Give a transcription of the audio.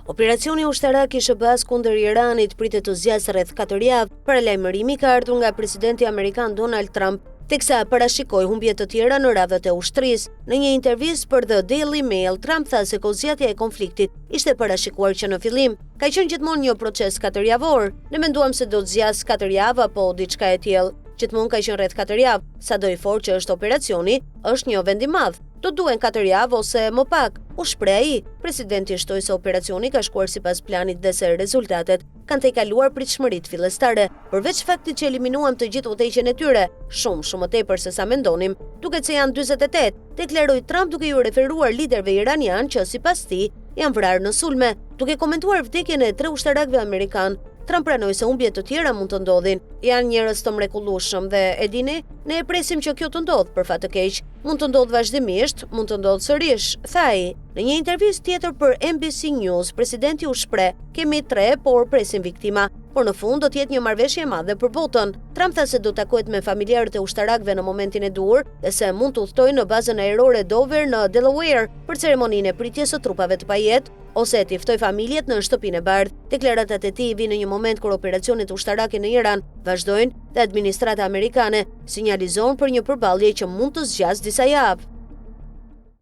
Operacioni ushtarak i SBA-s kundër Iranit pritet të zgjasë rreth 4 javë. Paralajmërimi ka ardhur nga presidenti amerikan Donald Trump, teksa parashikoi humbje të tjera në radhët e ushtrisë. Në një intervistë për The Daily Mail, Trump tha se kozgjatja e konfliktit ishte parashikuar që në fillim. Ka qenë gjithmonë një proces 4 javor. Ne menduam se do të zgjasë 4 javë apo diçka e tillë. Gjithmonë ka qenë rreth 4 javë. Sado i fortë që është operacioni, është një vend i madh. Do duhen 4 javë ose më pak, u shpreh ai. Presidenti shtoi se operacioni ka shkuar sipas planit dhe se rezultatet kanë tejkaluar pritshmëritë fillestare. Përveç faktit që eliminuam të gjithë udhëheqjen e tyre, shumë më tepër se sa mendonim, duket se janë 48, deklaroi Trump duke ju referuar liderëve iranian që sipas tij janë vrarë në sulme. Duke komentuar vdekjen e 3 ushtarakëve amerikan, Trump pranoi se humbje të tjera mund të ndodhin. Janë njerëz të mrekullueshëm dhe e dini, ne e presim që kjo të ndodhë për fat të keq. Mund të ndodhë vazhdimisht, mund të ndodhë sërish, tha ai. Në një intervistë tjetër për NBC News, presidenti u shpreh: "Kemi 3, por presim viktima, por në fund do të jetë një marrëveshje e madhe për botën." Trump tha se do takohet me familjarët e ushtarakëve në momentin e duhur dhe se mund të udhtojë në bazën ajrore Dover në Delaware për ceremoninë e pritjes së trupave të pajet ose t'i ftoj familjet në shtëpinë e bardhë. Deklaratat e tij vinë në një moment kur operacionet ushtarake në Iran vazhdojnë dhe administrata amerikane sinjalizon për një përballje që mund të zgjasë disa javë.